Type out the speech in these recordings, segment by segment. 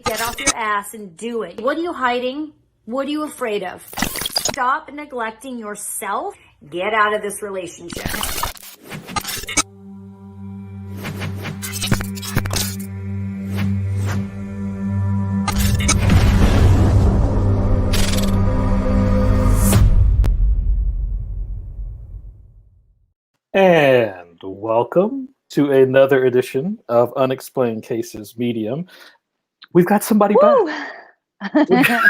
Get off your ass and do it. What are you hiding? What are you afraid of? Stop neglecting yourself. Get out of this relationship. And welcome to another edition of Unexplained Cases Medium. We've got somebody back. That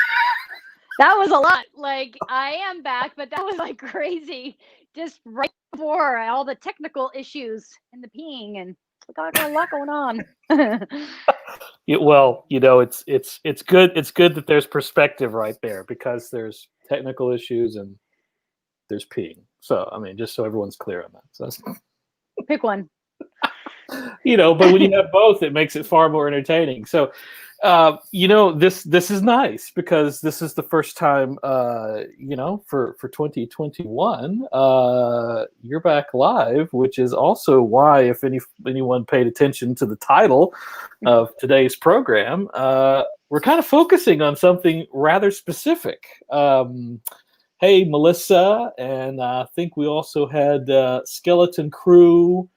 was a lot. Like, I am back, but that was like crazy. Just right before all the technical issues and the peeing, and we got a lot going on. Well, you know, it's good. It's good that there's perspective right there, because there's technical issues and there's peeing. So, I mean, just so everyone's clear on that. So that's... Pick one. You know, but when you have both, it makes it far more entertaining. So, you know, this is nice, because this is the first time, you know, for 2021, you're back live, which is also why, if anyone paid attention to the title of today's program, we're kind of focusing on something rather specific. Hey, Melissa, and I think we also had Skeleton Crew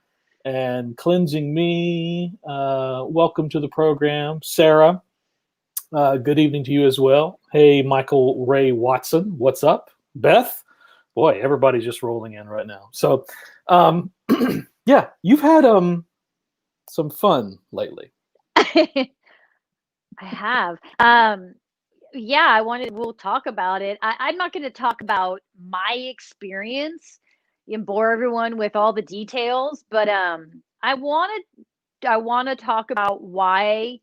and Cleansing Me. Welcome to the program. Sarah, good evening to you as well. Hey, Michael Ray Watson, what's up? Beth, boy, everybody's just rolling in right now. So, yeah, you've had some fun lately. I have. Yeah, we'll talk about it. I'm not going to talk about my experience and bore everyone with all the details, but I want to talk about why,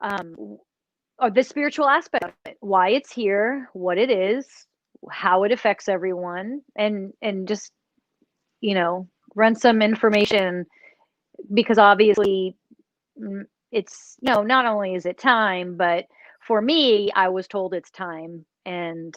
or the spiritual aspect of it, why it's here, what it is, how it affects everyone, and just, you know, run some information, because obviously it's, you know, not only is it time, but for me, I was told it's time. And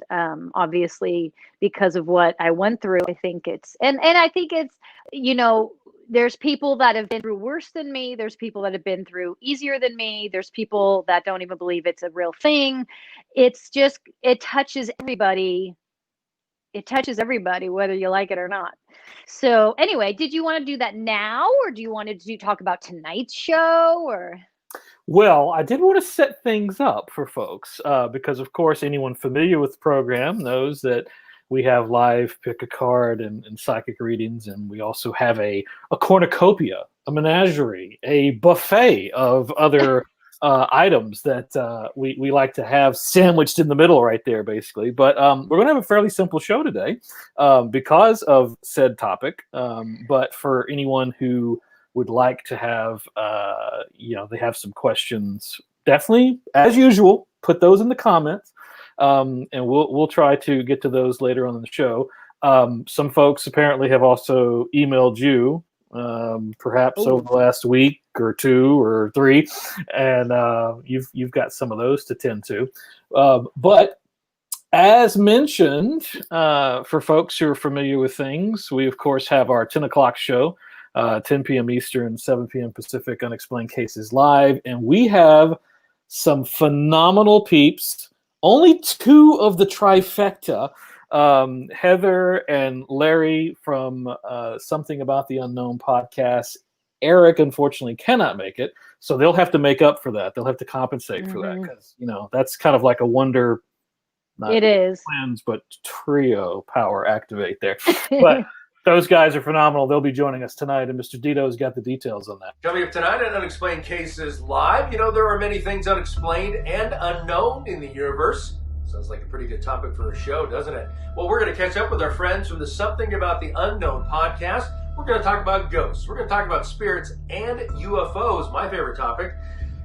obviously, because of what I went through, I think it's, and I think it's, you know, there's people that have been through worse than me. There's people that have been through easier than me. There's people that don't even believe it's a real thing. It's just, it touches everybody. It touches everybody, whether you like it or not. So anyway, did you want to do that now, or do you want to talk about tonight's show, or? Well, I did want to set things up for folks, because, of course, anyone familiar with the program knows that we have live pick a card and psychic readings, and we also have a cornucopia, a menagerie, a buffet of other items that we like to have sandwiched in the middle right there, basically. But we're going to have a fairly simple show today because of said topic. But for anyone who would like to have, you know, they have some questions, definitely, as usual, put those in the comments, and we'll try to get to those later on in the show. Some folks apparently have also emailed you, perhaps over the last week or two or three, and you've got some of those to tend to. But as mentioned, for folks who are familiar with things, we, of course, have our 10 o'clock show, 10 p.m. Eastern, 7 p.m. Pacific, Unexplained Cases Live. And we have some phenomenal peeps, only two of the trifecta, Heather and Larry from Something About the Unknown podcast. Eric, unfortunately, cannot make it, so they'll have to make up for that. They'll have to compensate for that, because, you know, that's kind of like a wonder. It is. Twins, but trio power activate there. But those guys are phenomenal. They'll be joining us tonight, and Mr. Dito's got the details on that. Coming up tonight on Unexplained Cases Live, you know, there are many things unexplained and unknown in the universe. Sounds like a pretty good topic for a show, doesn't it? Well, we're going to catch up with our friends from the Something About the Unknown podcast. We're going to talk about ghosts. We're going to talk about spirits and UFOs, my favorite topic.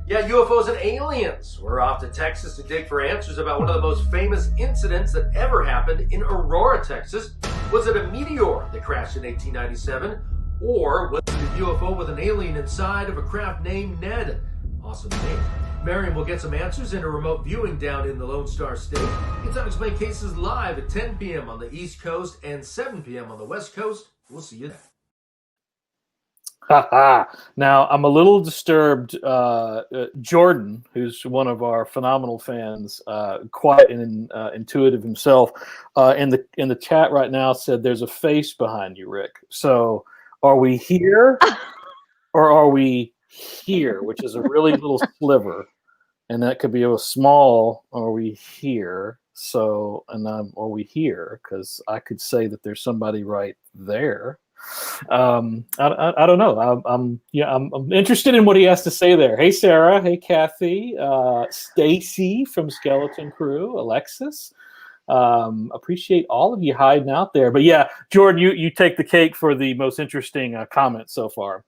Yeah, UFOs and aliens. We're off to Texas to dig for answers about one of the most famous incidents that ever happened in Aurora, Texas. Was it a meteor that crashed in 1897? Or was it a UFO with an alien inside of a craft named Ned? Awesome name. Maryam will get some answers in a remote viewing down in the Lone Star State. It's Unexplained Cases Live at 10 p.m. on the East Coast and 7 p.m. on the West Coast. We'll see you there. Now, I'm a little disturbed. Jordan, who's one of our phenomenal fans, quite intuitive himself, in the chat right now said there's a face behind you, Rick. So, are we here or are we here? Which is a really little sliver, and that could be a small. Are we here? So, are we here? Because I could say that there's somebody right there. I don't know. I'm interested in what he has to say there. Hey Sarah, hey Kathy, Stacy from Skeleton Crew, Alexis. Appreciate all of you hiding out there. But yeah, Jordan, you take the cake for the most interesting comment so far.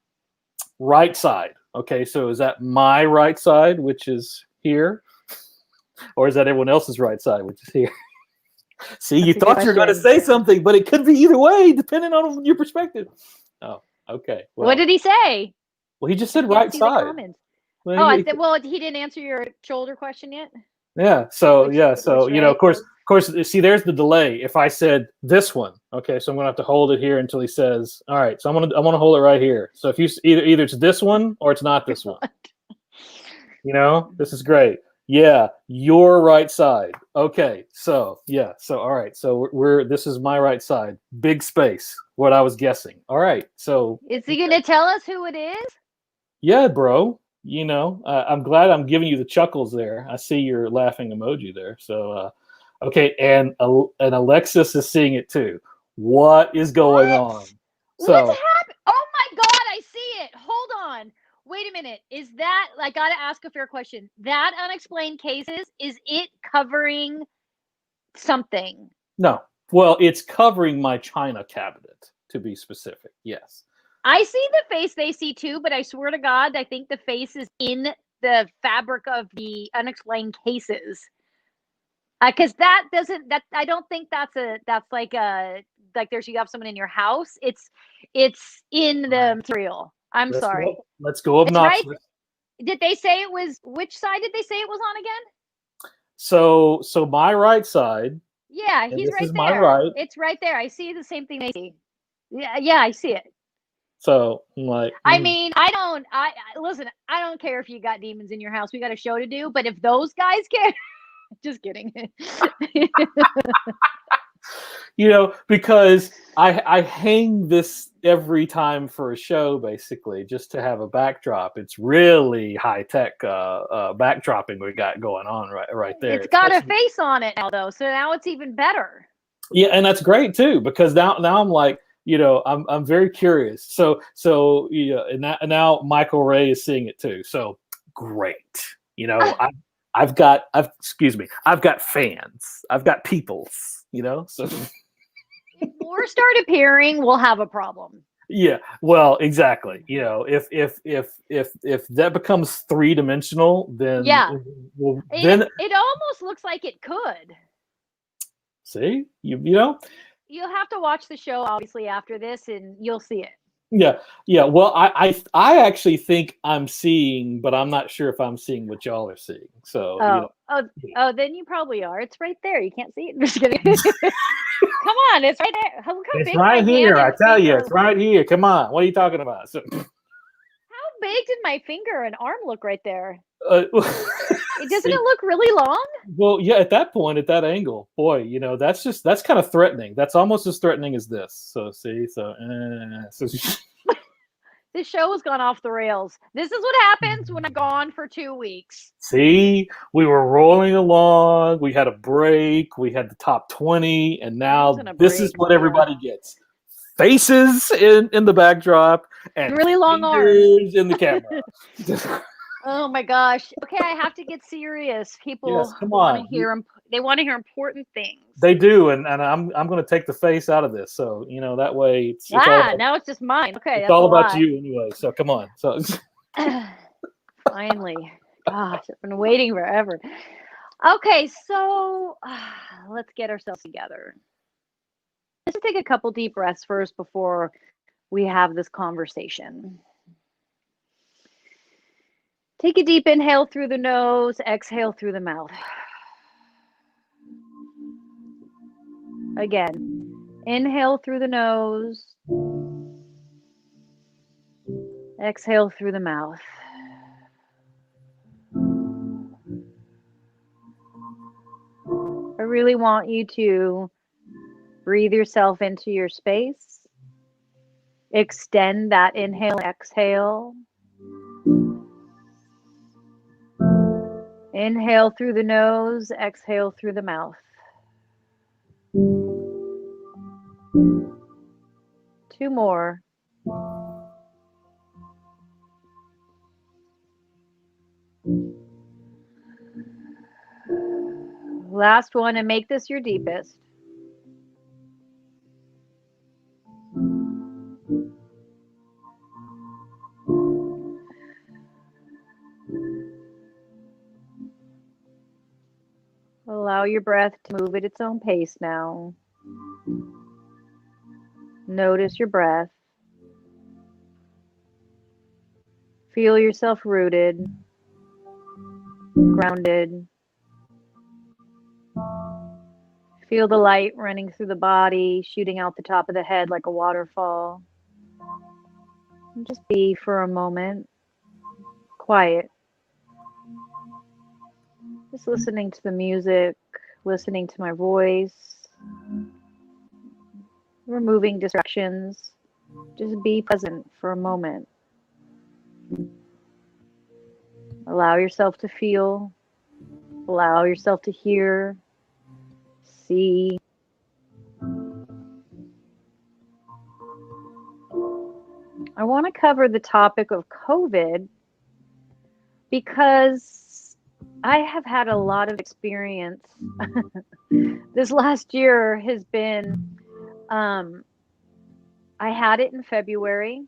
Right side. Okay, so is that my right side, which is here, or is that everyone else's right side, which is here? See, you thought you were going to say something, but it could be either way, depending on your perspective. Oh, okay. Well, what did he say? Well, he just said right side. Well, he didn't answer your shoulder question yet. Yeah. So of course, see, there's the delay. If I said this one, okay, so I'm gonna have to hold it here until he says, all right. So I want to hold it right here. So if you either it's this one or it's not this one. This is great. Yeah, your right side. Okay, so yeah, so all right, so this is my right side. Big space. What I was guessing. All right, so is he gonna tell us who it is? Yeah, bro. I'm glad I'm giving you the chuckles there. I see your laughing emoji there. So, okay, and Alexis is seeing it too. What is going on? So, what's happening? Oh my God, I see it. Hold on. Wait a minute. Is that, I got to ask a fair question. That Unexplained Cases, is it covering something? No. Well, it's covering my china cabinet, to be specific. Yes. I see the face they see too, but I swear to God, I think the face is in the fabric of the Unexplained Cases. Because I don't think that's like there's, you have someone in your house. It's in the material. Sorry. Let's go obnoxious. Right? Did they say it was, which side did they say it was on again? So my right side. Yeah, he's right there. My right. It's right there. I see the same thing they see. Yeah, I see it. So I'm like, I mean, listen, I don't care if you got demons in your house. We got a show to do, but if those guys care, just kidding. Because I hang this every time for a show, basically, just to have a backdrop. It's really high tech backdropping we got going on right there. It's got a face on it now, though, so now it's even better. Yeah, and that's great too, because now I'm like, I'm very curious. So and now Michael Ray is seeing it too. So great. I've got fans. I've got peoples, so if more start appearing, we'll have a problem. Yeah, well, exactly. If that becomes 3-dimensional, then it almost looks like it could. See, you'll have to watch the show obviously after this, and you'll see it. Yeah. Well, I actually think I'm seeing, but I'm not sure if I'm seeing what y'all are seeing. So then you probably are. It's right there. You can't see it. I'm just kidding. Come on, it's right there. Look how it's big right here. I tell you, is. It's right here. Come on, what are you talking about? So, how big did my finger and arm look right there? Doesn't it look really long? Well, yeah, at that point, at that angle, boy, that's kind of threatening. That's almost as threatening as this. So see, this show has gone off the rails. This is what happens when I'm gone for 2 weeks. See, we were rolling along. We had a break. We had the top 20, and now this is what everybody gets: faces in the backdrop and really long arms in the camera. Oh my gosh. Okay, I have to get serious. People want to hear important things. They do, and I'm going to take the face out of this. So, that way it's now it's just mine. Okay. It's all about you anyway. So come on. So finally. Gosh, I've been waiting forever. Okay, so let's get ourselves together. Let's take a couple deep breaths first before we have this conversation. Take a deep inhale through the nose, exhale through the mouth. Again, inhale through the nose, Exhale through the mouth. I really want you to breathe yourself into your space. Extend that inhale and exhale. Inhale through the nose, exhale through the mouth. 2 more. Last one, and make this your deepest. Allow your breath to move at its own pace now. Notice your breath. Feel yourself rooted, grounded. Feel the light running through the body, shooting out the top of the head like a waterfall. And just be for a moment, quiet. Just listening to the music, listening to my voice, removing distractions. Just be present for a moment. Allow yourself to feel, allow yourself to hear, see. I want to cover the topic of COVID because I have had a lot of experience. This last year has been, I had it in February,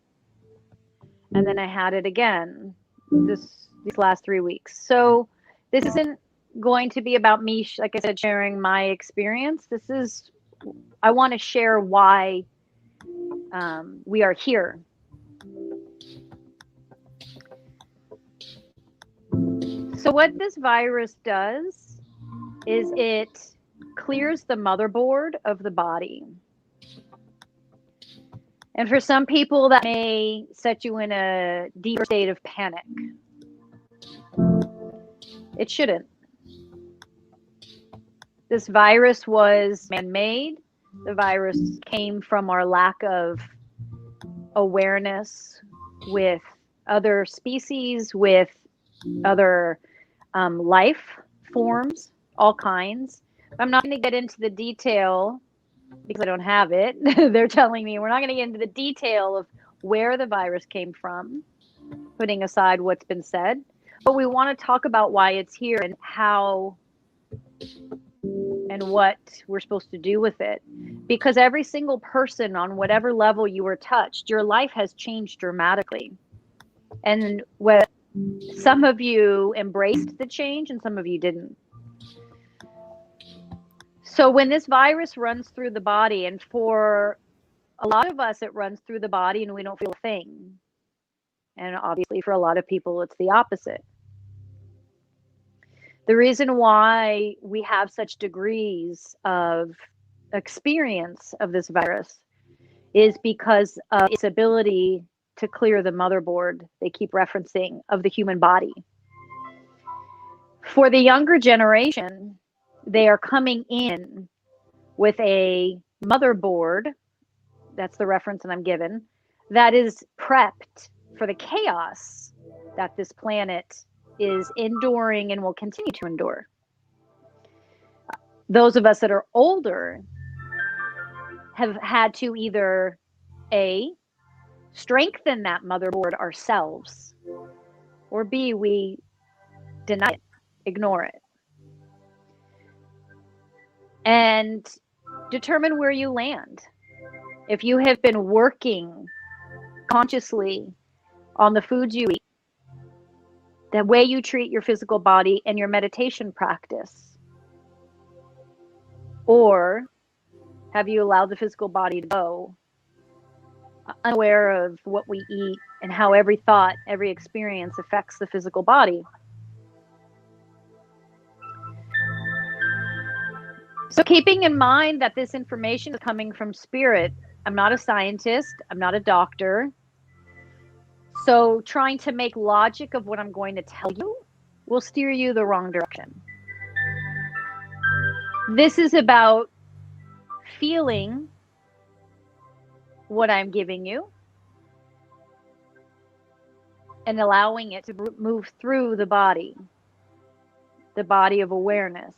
and then I had it again these last 3 weeks. So this isn't going to be about me, like I said, sharing my experience. I want to share why we are here. So what this virus does is it clears the motherboard of the body. And for some people, that may set you in a deeper state of panic. It shouldn't. This virus was man-made. The virus came from our lack of awareness with other species, with other life forms, all kinds. I'm not going to get into the detail because I don't have it. They're telling me we're not going to get into the detail of where the virus came from, putting aside what's been said. But we want to talk about why it's here and how and what we're supposed to do with it. Because every single person on whatever level you were touched, your life has changed dramatically. And some of you embraced the change and some of you didn't. So when this virus runs through the body, and for a lot of us, it runs through the body and we don't feel a thing. And obviously for a lot of people, it's the opposite. The reason why we have such degrees of experience of this virus is because of its ability to clear the motherboard, they keep referencing, of the human body. For the younger generation, they are coming in with a motherboard, that's the reference that I'm given, that is prepped for the chaos that this planet is enduring and will continue to endure. Those of us that are older have had to either A, strengthen that motherboard ourselves, or B, we deny it, ignore it. And determine where you land. If you have been working consciously on the foods you eat, the way you treat your physical body, and your meditation practice, or have you allowed the physical body to go, unaware of what we eat and how every thought, every experience affects the physical body? So keeping in mind that this information is coming from spirit, I'm not a scientist, I'm not a doctor. So trying to make logic of what I'm going to tell you will steer you the wrong direction. This is about feeling what I'm giving you and allowing it to move through the body of awareness.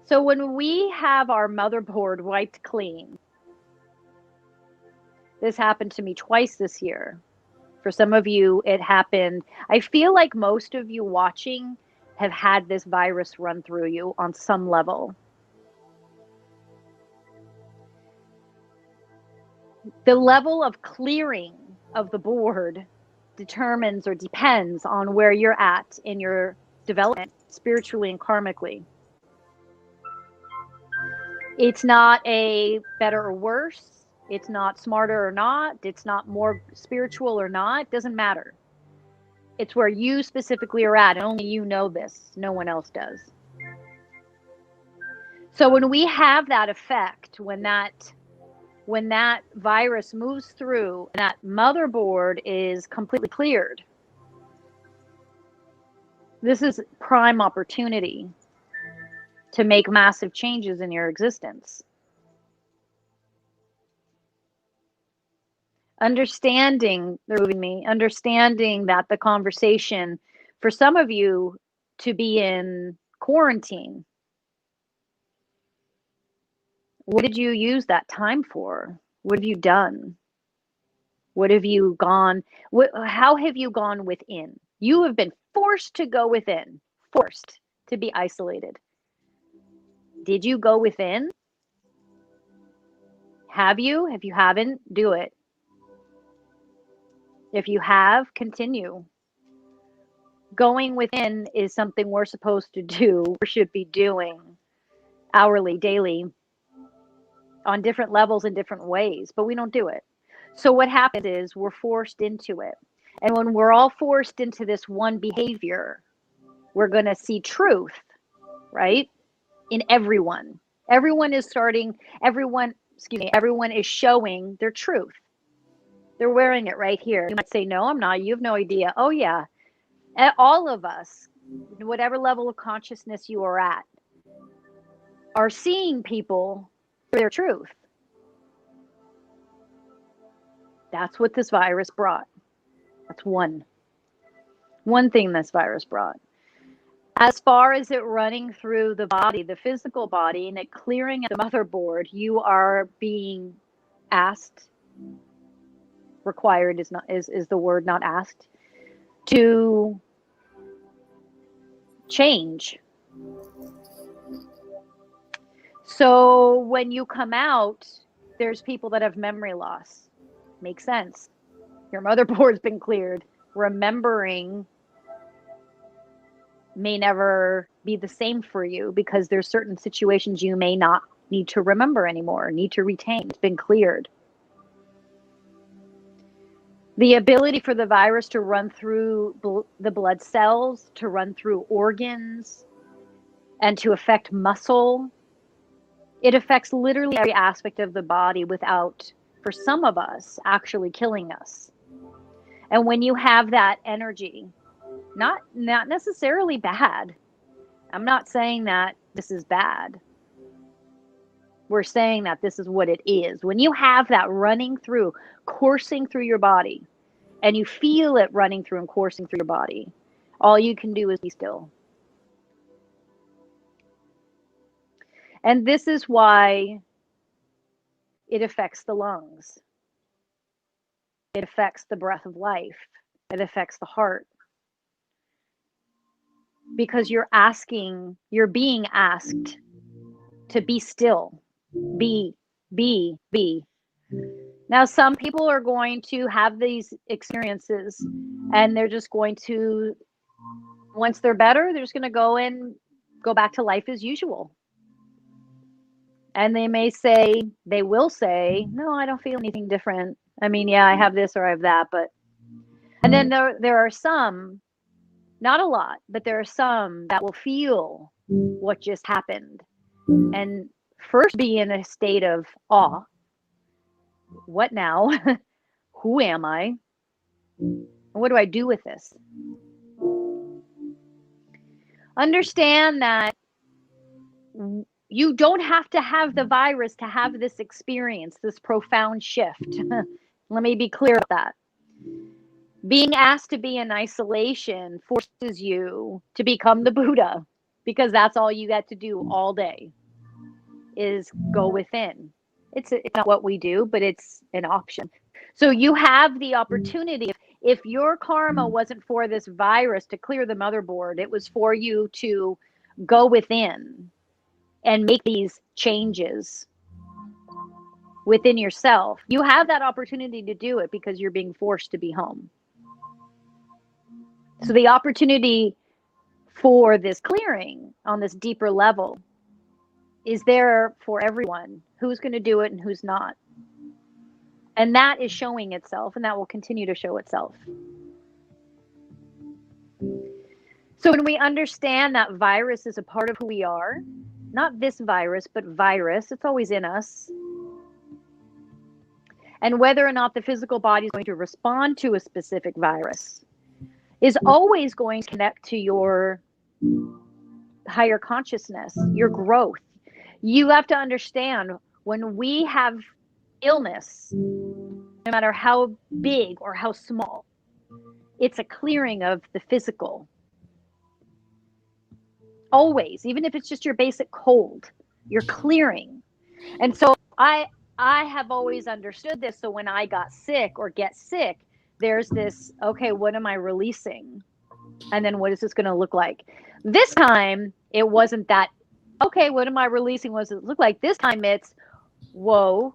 So when we have our motherboard wiped clean, this happened to me twice this year. For some of you, it happened. I feel like most of you watching have had this virus run through you on some level. The level of clearing of the board determines or depends on where you're at in your development, spiritually and karmically. It's not a better or worse. It's not smarter or not. It's not more spiritual or not. It doesn't matter. It's where you specifically are at, and only you know this. No one else does. So when we have that effect, when that virus moves through and that motherboard is completely cleared, this is prime opportunity to make massive changes in your existence. Understanding that the conversation, for some of you to be in quarantine, what did you use that time for? What have you done? What have you gone? How have you gone within? You have been forced to go within, forced to be isolated. Did you go within? Have you? If you haven't, do it. If you have, continue. Going within is something we're supposed to do, or should be doing hourly, daily, on different levels in different ways, but we don't do it. So what happens is we're forced into it. And when we're all forced into this one behavior, we're going to see truth, right? In everyone. Everyone is showing their truth. They're wearing it right here. You might say, no, I'm not. You have no idea. Oh, yeah. All of us, whatever level of consciousness you are at, are seeing people for their truth. That's what this virus brought. That's one thing this virus brought. As far as it running through the body, the physical body, and it clearing at the motherboard, you are being asked, required is the word, not asked, to change. So when you come out, there's people that have memory loss. Makes sense. Your motherboard's been cleared. Remembering may never be the same for you because there's certain situations you may not need to remember anymore, need to retain. It's been cleared. The ability for the virus to run through the blood cells, to run through organs, and to affect muscle. It affects literally every aspect of the body without, for some of us, actually killing us. And when you have that energy, not necessarily bad. I'm not saying that this is bad. We're saying that this is what it is. When you have that running through, coursing through your body, and you feel it running through and coursing through your body, all you can do is be still. And this is why it affects the lungs. It affects the breath of life. It affects the heart. Because you're being asked to be still. Be. Now, some people are going to have these experiences and they're just going to, once they're better, they're just going to go back to life as usual. And they will say, no, I don't feel anything different. I mean, yeah, I have this or I have that, and then there are some, not a lot, but there are some that will feel what just happened and first be in a state of awe. What now? Who am I? And what do I do with this? Understand that you don't have to have the virus to have this experience, this profound shift. Let me be clear about that. Being asked to be in isolation forces you to become the Buddha, because that's all you get to do all day is go within. It's not what we do, but it's an option. So you have the opportunity. If your karma wasn't for this virus to clear the motherboard, it was for you to go within and make these changes within yourself. You have that opportunity to do it because you're being forced to be home. So the opportunity for this clearing on this deeper level is there for everyone. Who's going to do it and who's not. And that is showing itself, and that will continue to show itself. So when we understand that virus is a part of who we are, not this virus, but virus, it's always in us. And whether or not the physical body is going to respond to a specific virus is always going to connect to your higher consciousness, your growth. You have to understand, when we have illness, no matter how big or how small, it's a clearing of the physical. Always, even if it's just your basic cold, you're clearing. And so I have always understood this. So when I got sick or get sick, there's this, okay, what am I releasing? And then what is this going to look like? This time, it wasn't that, okay, what am I releasing? What does it look like? This time it's, whoa,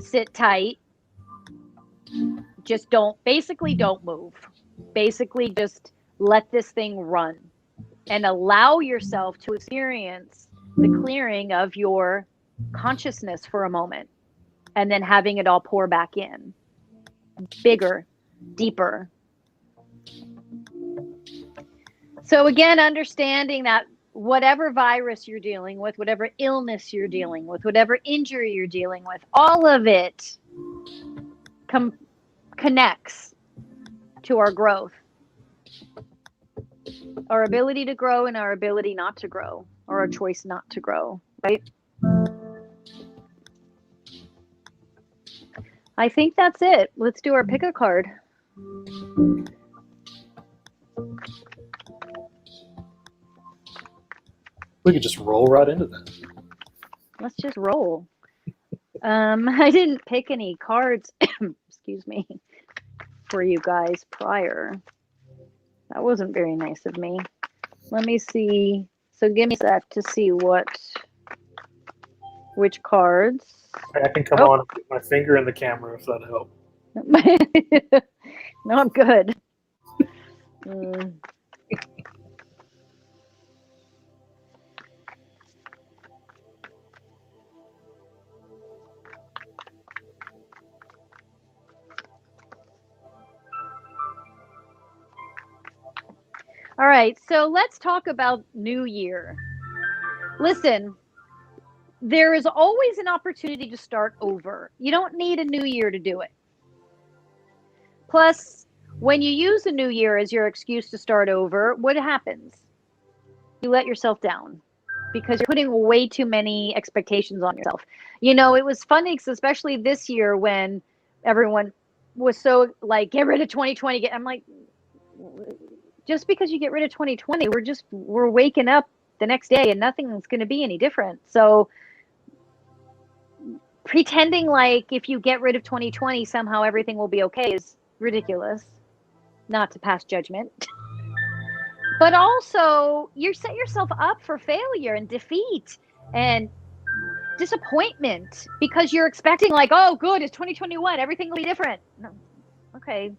sit tight. Just don't move. Basically, just let this thing run and allow yourself to experience the clearing of your consciousness for a moment, and then having it all pour back in, bigger, deeper. So again, understanding that whatever virus you're dealing with, whatever illness you're dealing with, whatever injury you're dealing with, all of it connects to our growth, our ability to grow and our ability not to grow, or our choice not to grow, right? I think that's it. Let's do our pick a card. We could just roll right into that. Let's just roll. I didn't pick any cards, excuse me, for you guys prior. That wasn't very nice of me. Let me see. So give me a sec to see which cards. I can come on and put my finger in the camera if that helps. No, I'm good. All right, so let's talk about New Year. Listen, there is always an opportunity to start over. You don't need a new year to do it. Plus, when you use a new year as your excuse to start over, what happens? You let yourself down because you're putting way too many expectations on yourself. You know, it was funny, because especially this year when everyone was so like, get rid of 2020. I'm like, just because you get rid of 2020, we're waking up the next day and nothing's going to be any different. So pretending like if you get rid of 2020, somehow everything will be okay is ridiculous. Not to pass judgment. But also, you set yourself up for failure and defeat and disappointment because you're expecting like, oh, good, it's 2021. Everything will be different. No. Okay.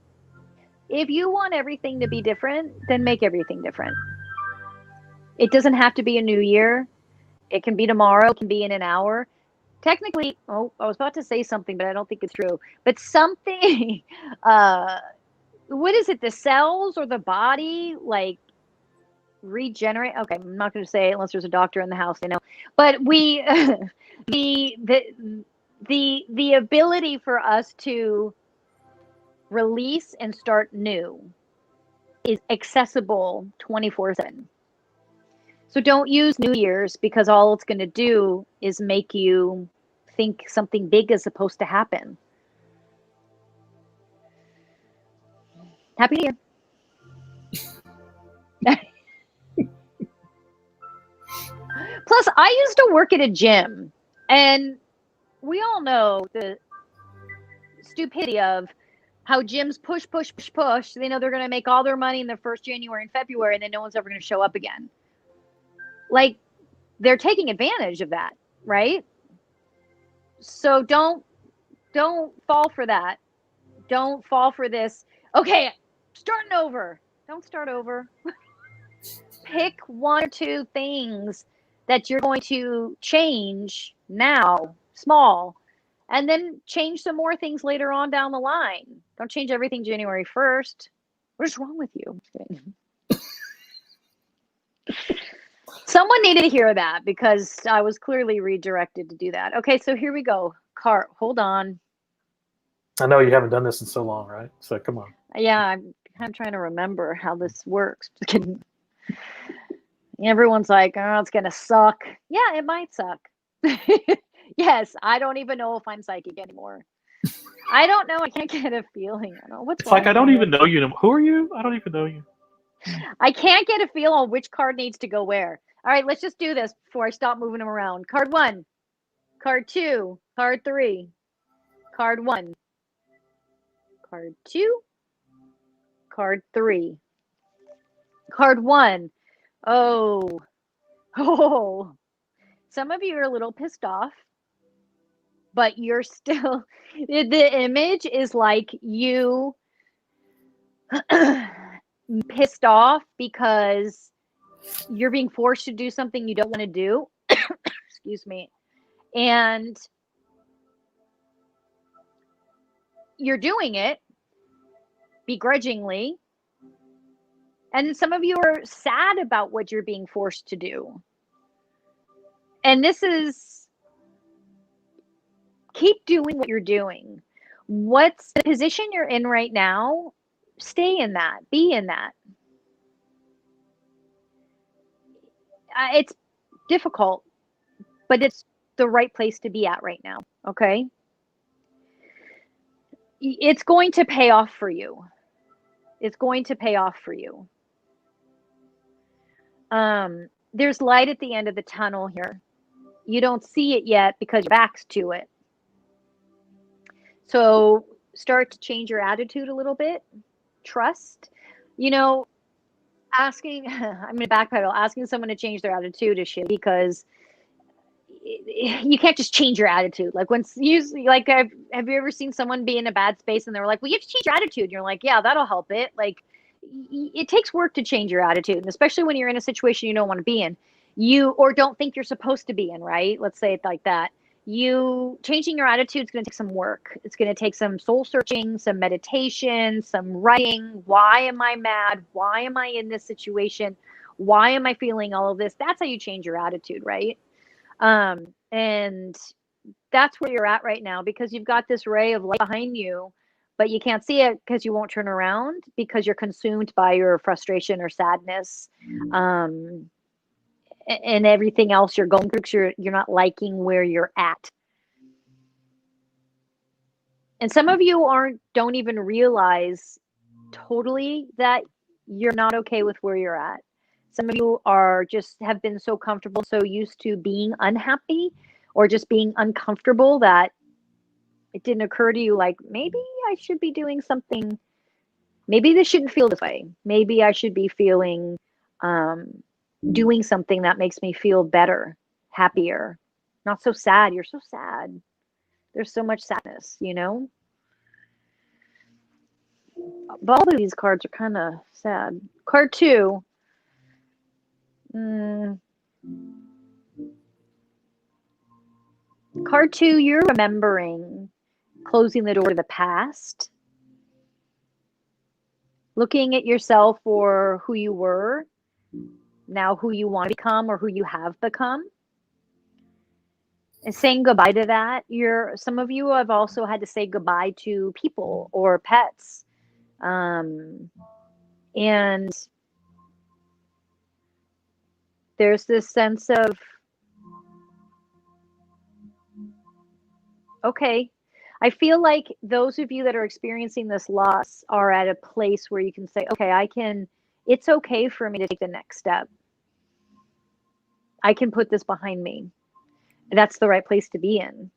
If you want everything to be different, then make everything different. It doesn't have to be a new year. It can be tomorrow. It can be in an hour. Technically, I was about to say something, but I don't think it's true. But something, what is it? The cells or the body, like, regenerate? Okay, I'm not going to say it unless there's a doctor in the house, I know. But we, the ability for us to release and start new is accessible 24/7. So don't use New Year's, because all it's going to do is make you think something big is supposed to happen. Happy New Year. Plus, I used to work at a gym, and we all know the stupidity of how gyms push, push, push, push. They know they're going to make all their money in the first January and February, and then no one's ever going to show up again. Like, they're taking advantage of that, right? So don't fall for that. Don't fall for this. Okay, starting over. Don't start over. Pick one or two things that you're going to change now, small, and then change some more things later on down the line. Don't change everything January 1st. What's wrong with you? Someone needed to hear that, because I was clearly redirected to do that. Okay, so here we go. Cart, hold on. I know you haven't done this in so long, right? So come on. Yeah, I'm trying to remember how this works. Everyone's like, oh, it's going to suck. Yeah, it might suck. Yes, I don't even know if I'm psychic anymore. I don't know. I can't get a feeling. I don't know what's It's like, I don't with even know you. Who are you? I don't even know you. I can't get a feel on which card needs to go where. All right, let's just do this before I stop moving them around. Card 1, card 2, card 3, card 1, card 2, card 3, card 1. Oh, some of you are a little pissed off, but you're still, the image is like you pissed off because you're being forced to do something you don't want to do. Excuse me. And you're doing it begrudgingly. And some of you are sad about what you're being forced to do. And this is, keep doing what you're doing. What's the position you're in right now? Stay in that. Be in that. It's difficult, but it's the right place to be at right now. Okay? It's going to pay off for you. It's going to pay off for you. There's light at the end of the tunnel here. You don't see it yet because your back's to it. So start to change your attitude a little bit. Trust. You know, asking, I'm going to backpedal, asking someone to change their attitude is shit, because you can't just change your attitude. Like, when you, like, have you ever seen someone be in a bad space and they were like, well, you have to change your attitude. And you're like, yeah, that'll help it. Like, it takes work to change your attitude. And especially when you're in a situation you don't want to be in, or don't think you're supposed to be in, right? Let's say it like that. Changing your attitude is going to take some work. It's going to take some soul searching, some meditation, some writing. Why am I mad? Why am I in this situation? Why am I feeling all of this? That's how you change your attitude, right? And that's where you're at right now, because you've got this ray of light behind you, but you can't see it because you won't turn around, because you're consumed by your frustration or sadness. And everything else you're going through, because you're not liking where you're at. And some of you don't even realize totally that you're not okay with where you're at. Some of you have been so comfortable, so used to being unhappy or just being uncomfortable, that it didn't occur to you, like, maybe I should be doing something. Maybe this shouldn't feel this way. Maybe I should be feeling, doing something that makes me feel better, happier, not so sad. You're so sad. There's so much sadness, you know? But all of these cards are kind of sad. Card 2. Card 2, you're remembering, closing the door to the past, looking at yourself for who you were, now who you want to become or who you have become. And saying goodbye to that, some of you have also had to say goodbye to people or pets. And there's this sense of, okay, I feel like those of you that are experiencing this loss are at a place where you can say, okay, it's okay for me to take the next step. I can put this behind me. That's the right place to be in.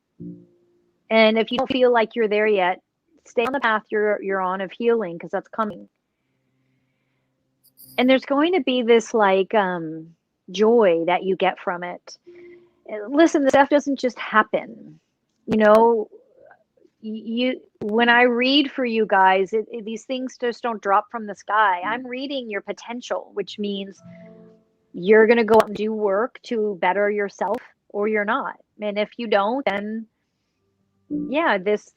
And if you don't feel like you're there yet, stay on the path you're on of healing, because that's coming. And there's going to be this like joy that you get from it. Listen, this stuff doesn't just happen. You know, when I read for you guys, these things just don't drop from the sky. I'm reading your potential, which means you're going to go out and do work to better yourself, or you're not. And if you don't, then yeah, this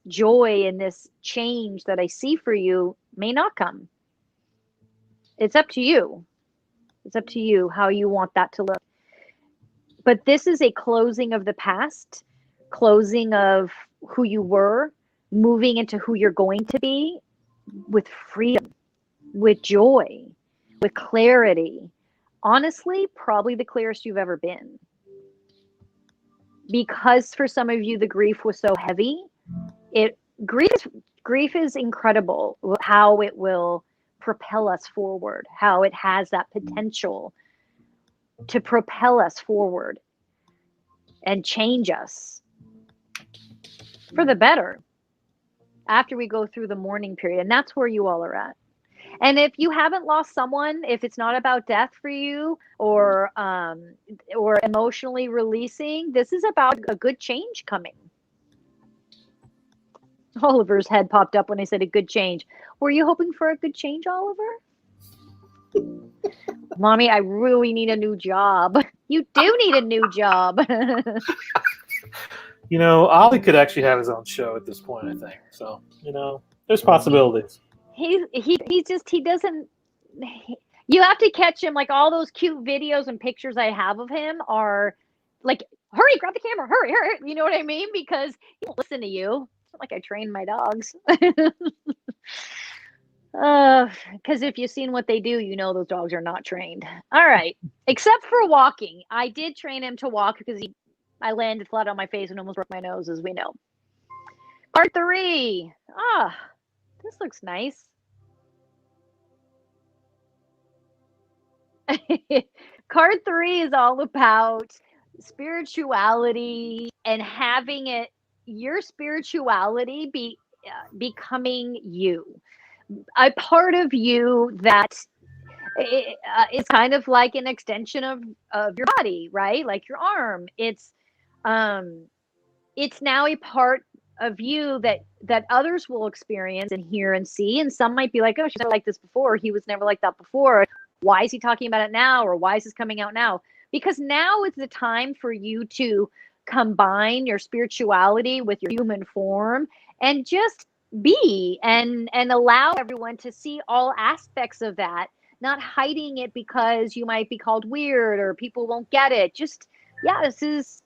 joy and this change that I see for you may not come. It's up to you. It's up to you how you want that to look. But this is a closing of the past, closing of who you were, moving into who you're going to be with freedom, with joy, with clarity. Honestly, probably the clearest you've ever been. Because for some of you, the grief was so heavy. Grief is incredible, how it will propel us forward, how it has that potential to propel us forward and change us for the better after we go through the mourning period. And that's where you all are at. And if you haven't lost someone, if it's not about death for you or emotionally releasing, this is about a good change coming. Oliver's head popped up when I said a good change. Were you hoping for a good change, Oliver? Mommy, I really need a new job. You do need a new job. You know, Ollie could actually have his own show at this point, I think. So, you know, there's possibilities. He doesn't. You have to catch him. Like, all those cute videos and pictures I have of him are like, hurry, grab the camera, hurry. You know what I mean? Because he won't listen to you. It's not like I train my dogs. Because if you've seen what they do, you know those dogs are not trained. All right, except for walking. I did train him to walk because I landed flat on my face and almost broke my nose, as we know. Part 3. This looks nice. Card 3 is all about spirituality and having your spirituality becoming you. A part of you that is kind of like an extension of your body, right? Like your arm. It's now a part of you that others will experience and hear and see. And some might be like, oh, she's never like this before. He was never like that before. Why is he talking about it now? Or why is this coming out now? Because now is the time for you to combine your spirituality with your human form and just be and allow everyone to see all aspects of that, not hiding it because you might be called weird or people won't get it. Just, yeah, this is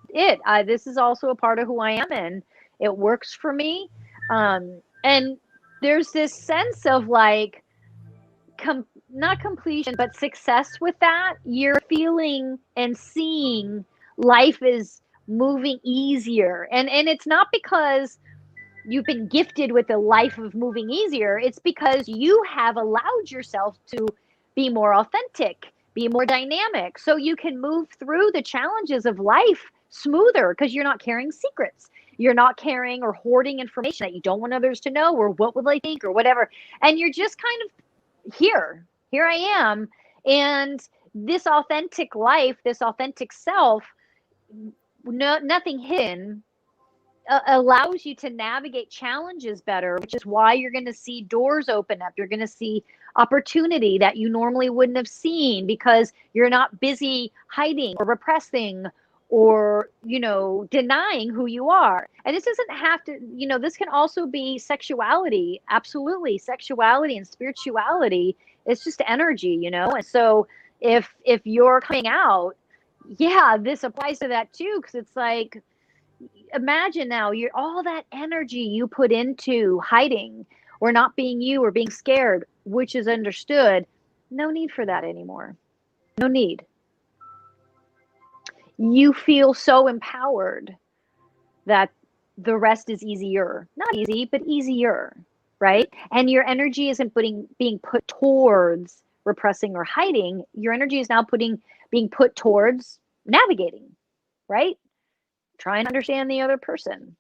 it. This is also a part of who I am, and it works for me. And there's this sense of like, not completion, but success with that. You're feeling and seeing life is moving easier. And it's not because you've been gifted with a life of moving easier. It's because you have allowed yourself to be more authentic, be more dynamic, so you can move through the challenges of life smoother because you're not carrying secrets. You're not carrying or hoarding information that you don't want others to know, or what will they think, or whatever. And you're just kind of here I am. And this authentic life, this authentic self, nothing hidden, allows you to navigate challenges better, which is why you're going to see doors open up. You're going to see opportunity that you normally wouldn't have seen because you're not busy hiding or repressing or, denying who you are. And this doesn't have to, this can also be sexuality. Absolutely. Sexuality and spirituality is just energy, And so if you're coming out, yeah, this applies to that too, because it's like, imagine now, you're all that energy you put into hiding or not being you or being scared, which is understood. No need for that anymore. No need. You feel so empowered that the rest is easier. Not easy, but easier, right? And your energy isn't being put towards repressing or hiding. Your energy is now being put towards navigating, right? Trying to understand the other person.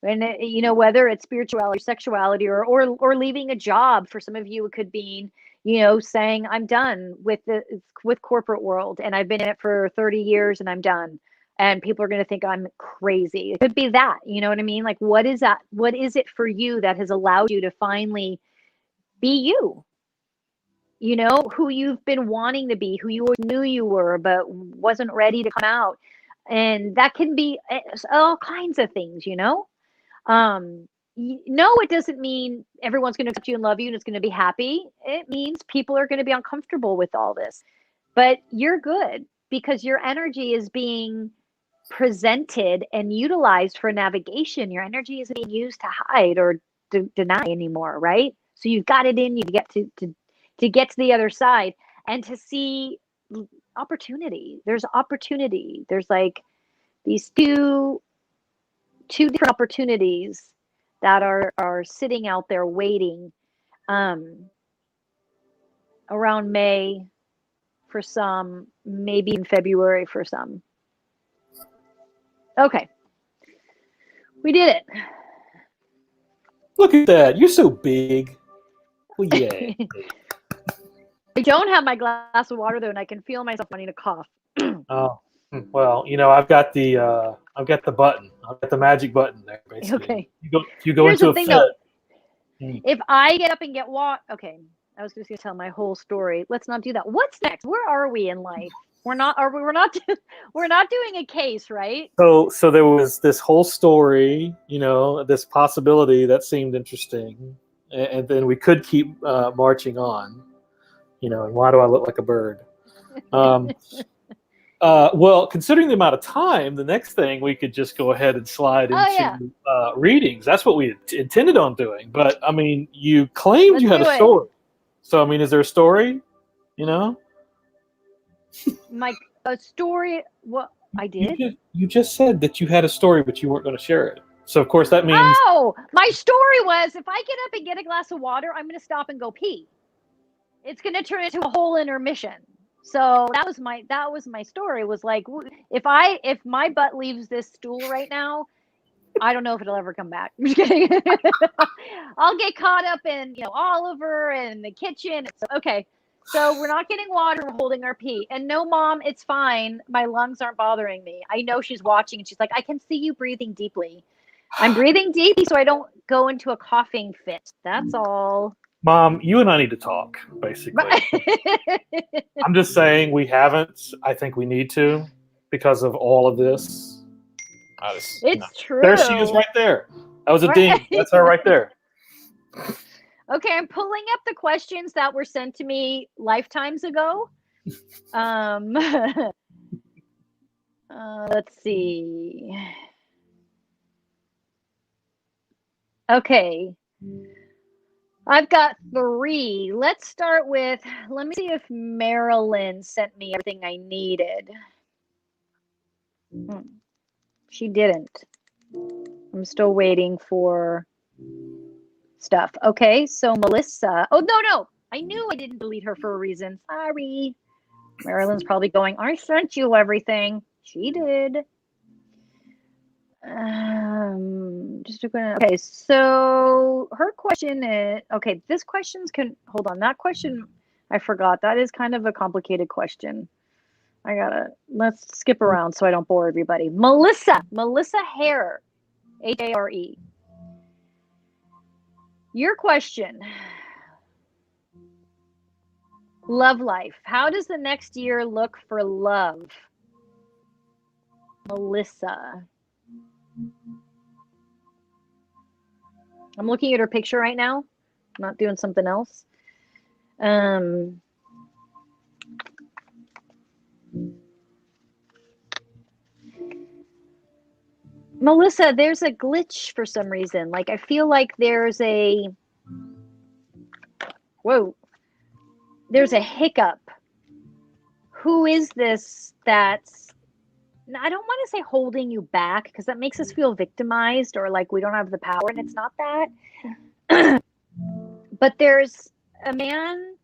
And you know, whether it's spirituality, sexuality, or leaving a job. For some of you, it could mean, you know, saying I'm done with corporate world, and I've been in it for 30 years, and I'm done. And people are going to think I'm crazy. It could be that, you know what I mean? Like, what is that? What is it for you that has allowed you to finally be you? You know, who you've been wanting to be, who you always knew you were, but wasn't ready to come out. And that can be all kinds of things, you know? No, it doesn't mean everyone's going to accept you and love you and it's going to be happy. It means people are going to be uncomfortable with all this, but you're good because your energy is being presented and utilized for navigation. Your energy isn't being used to hide or deny anymore, right? So you've got it in you to get to get to the other side and to see opportunity. There's opportunity. There's like these two different opportunities that are sitting out there waiting, around May for some, maybe in February for some. Okay, we did it. Look at that. You're so big. Well, yeah. I don't have my glass of water though, and I can feel myself wanting to cough. Oh, well, you know, I've got the button. I've got the magic button there, basically. Okay. You go Here's into the a thing, fit. though. If I get up and get water, okay. I was just gonna tell my whole story. Let's not do that. What's next? Where are we in life? We're not doing a case, right? So there was this whole story, you know, this possibility that seemed interesting, and then we could keep marching on, you know. And why do I look like a bird? Well, considering the amount of time, the next thing we could just go ahead and slide into readings. That's what we intended on doing. But I mean, you claimed Let's you had do a it. story. So I mean, is there a story? You know, A story. What I did? You just said that you had a story, but you weren't going to share it. So of course that means. Oh, my story was if I get up and get a glass of water, I'm going to stop and go pee. It's going to turn into a whole intermission. So that was my story. Was like, if my butt leaves this stool right now, I don't know if it'll ever come back. I'm just kidding. I'll get caught up in, you know, Oliver and the kitchen. So, okay. So we're not getting water, we're holding our pee. And no, Mom, it's fine. My lungs aren't bothering me. I know she's watching and she's like, I can see you breathing deeply. I'm breathing deeply so I don't go into a coughing fit. That's all. Mom, you and I need to talk, basically. I'm just saying we haven't. I think we need to because of all of this. It's true. There she is right there. That was a ding. That's her right there. Okay, I'm pulling up the questions that were sent to me lifetimes ago. Let's see. Okay. I've got 3. Let's start with, let me see if Marilyn sent me everything I needed. She didn't. I'm still waiting for stuff. Okay, so Melissa. Oh, no. I knew I didn't delete her for a reason. Sorry. Marilyn's probably going, I sent you everything. She did. Okay, so her question is, okay, this question's hold on, that question, I forgot. That is kind of a complicated question. Let's skip around so I don't bore everybody. Melissa Hare, Hare. Your question. Love life. How does the next year look for love? Melissa. I'm looking at her picture right now. I'm not doing something else. Melissa, there's a glitch for some reason. Like, I feel like there's a hiccup. Who is this that's, I don't want to say holding you back, because that makes us feel victimized or like we don't have the power, and it's not that. But there's a man,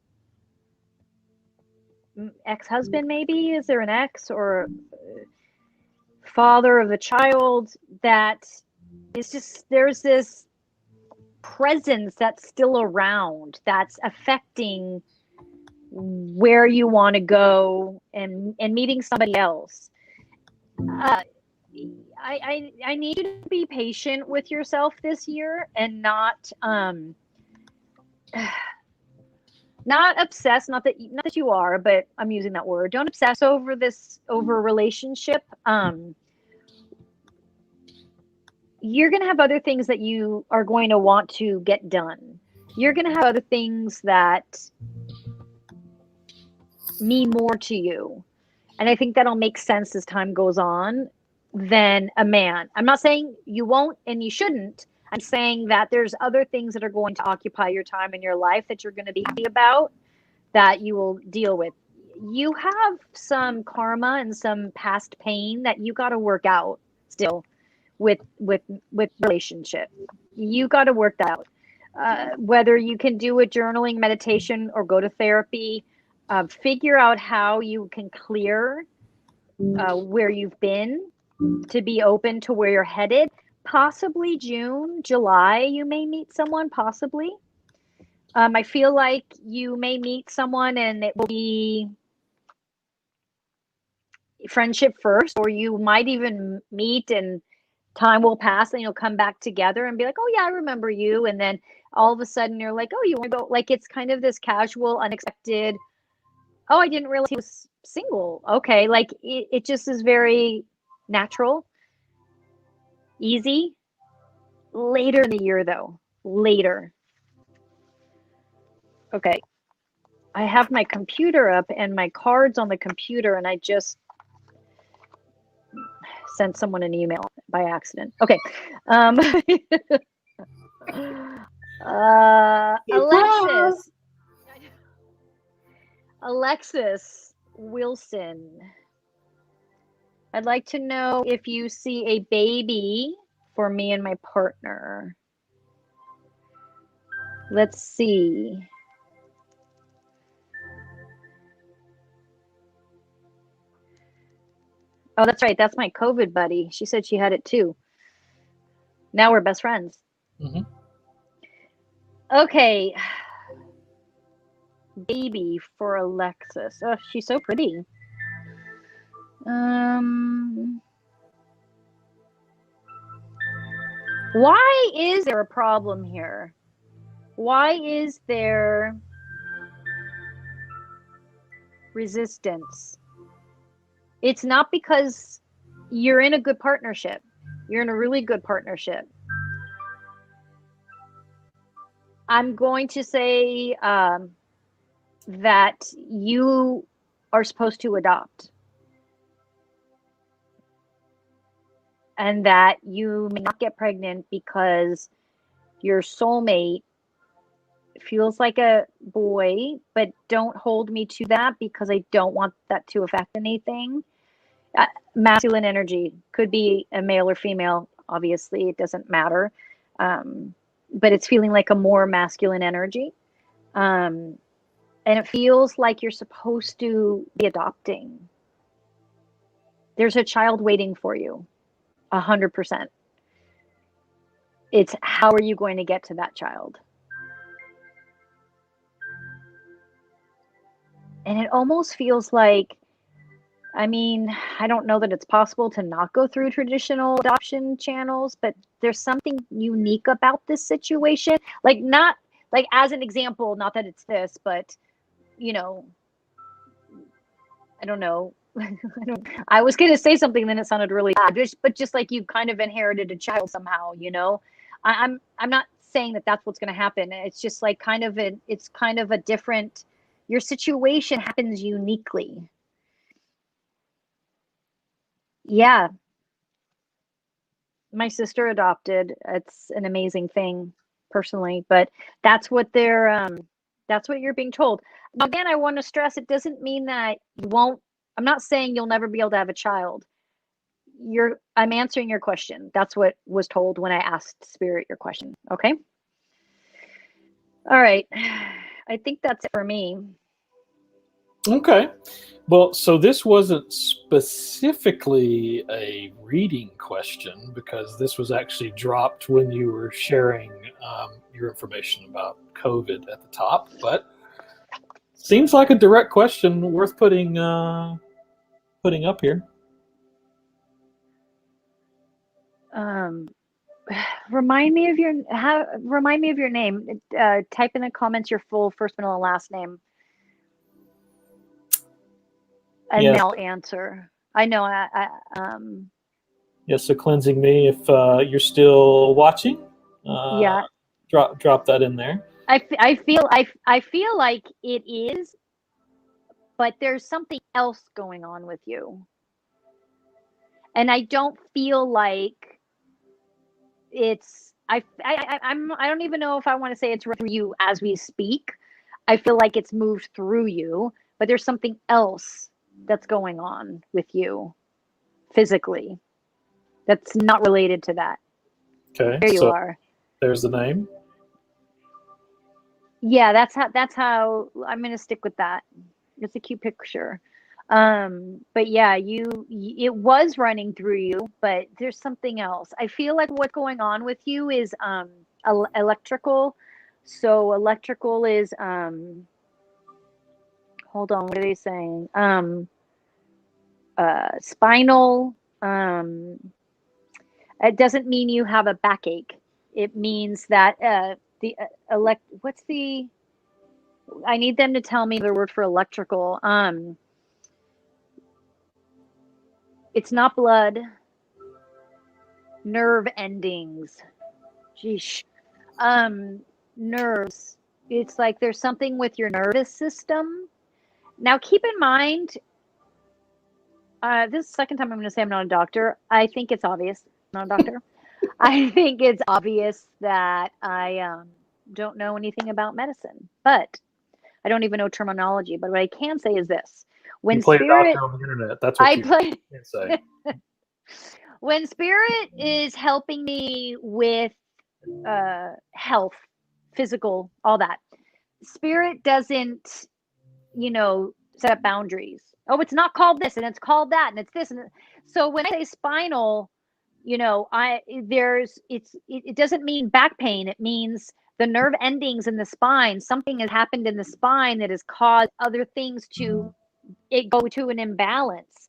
ex-husband maybe, is there an ex, or father of a child, that is just, there's this presence that's still around that's affecting where you want to go and meeting somebody else. I need you to be patient with yourself this year and not obsess, not that you are, but I'm using that word. Don't obsess over a relationship. You're going to have other things that you are going to want to get done. You're going to have other things that mean more to you. And I think that'll make sense as time goes on than a man. I'm not saying you won't and you shouldn't. I'm saying that there's other things that are going to occupy your time in your life that you're going to be happy about, that you will deal with. You have some karma and some past pain that you got to work out still with relationship. You got to work that out. Whether you can do a journaling, meditation, or go to therapy, figure out how you can clear where you've been to be open to where you're headed. Possibly June, July, you may meet someone, possibly. I feel like you may meet someone and it will be friendship first, or you might even meet and time will pass and you'll come back together and be like, oh yeah, I remember you. And then all of a sudden you're like, oh, you want to go? Like, it's kind of this casual, unexpected, oh, I didn't realize he was single. Okay. Like, it just is very natural, easy. Later in the year though, later. Okay. I have my computer up and my cards on the computer, and I just sent someone an email by accident. Okay. Alexis Wilson. I'd like to know if you see a baby for me and my partner. Let's see. Oh, that's right. That's my COVID buddy. She said she had it too. Now we're best friends. Mm-hmm. Okay. Baby for Alexis. Oh, she's so pretty. Why is there a problem here? Why is there resistance? It's not because you're in a good partnership. You're in a really good partnership. I'm going to say that you are supposed to adopt. And that you may not get pregnant because your soulmate feels like a boy, but don't hold me to that because I don't want that to affect anything. Masculine energy could be a male or female. Obviously, it doesn't matter. But it's feeling like a more masculine energy. And it feels like you're supposed to be adopting. There's a child waiting for you, 100%. It's how are you going to get to that child? And it almost feels like, I mean, I don't know that it's possible to not go through traditional adoption channels, but there's something unique about this situation. Like, not like as an example, not that it's this, but you know, I don't know. I was going to say something, then it sounded really bad, but just like you kind of inherited a child somehow, you know. I'm not saying that that's what's going to happen. It's just like it's kind of a different, your situation happens uniquely. Yeah. My sister adopted. It's an amazing thing, personally, but that's what that's what you're being told. Now, again, I want to stress it doesn't mean that you won't. I'm not saying you'll never be able to have a child. I'm answering your question. That's what was told when I asked Spirit your question. Okay. All right. I think that's it for me. Okay. Well, so this wasn't specifically a reading question because this was actually dropped when you were sharing your information about COVID at the top, but seems like a direct question worth putting up here. Remind me of your name. Type in the comments your full first, middle, and last name. And Yes. then I'll answer. I know. Yes, so cleansing me if you're still watching. Yeah. Drop that in there. I feel like it is, but there's something else going on with you, and I don't feel like it's. I don't even know if I want to say it's through you as we speak. I feel like it's moved through you, but there's something else that's going on with you physically that's not related to that. Okay. There you are. There's the name. Yeah, that's how I'm going to stick with that. It's a cute picture. But yeah, it was running through you, but there's something else. I feel like what's going on with you is electrical. So electrical is hold on, what are they saying? Spinal. It doesn't mean you have a backache. It means that what's the, I need them to tell me the word for electrical. It's not blood. Nerve endings. Sheesh. Nerves. It's like there's something with your nervous system. Now keep in mind, this is the second time I'm going to say I'm not a doctor. I think it's obvious. I'm not a doctor. I think it's obvious that I don't know anything about medicine, but I don't even know terminology. But what I can say is this: when you played spirit, a doctor on the internet. That's what you can say. When spirit is helping me with health, physical, all that, spirit doesn't, set up boundaries. Oh, it's not called this, and it's called that, and it's this, and so when I say spinal, it doesn't mean back pain. It means the nerve endings in the spine. Something has happened in the spine that has caused other things to go to an imbalance.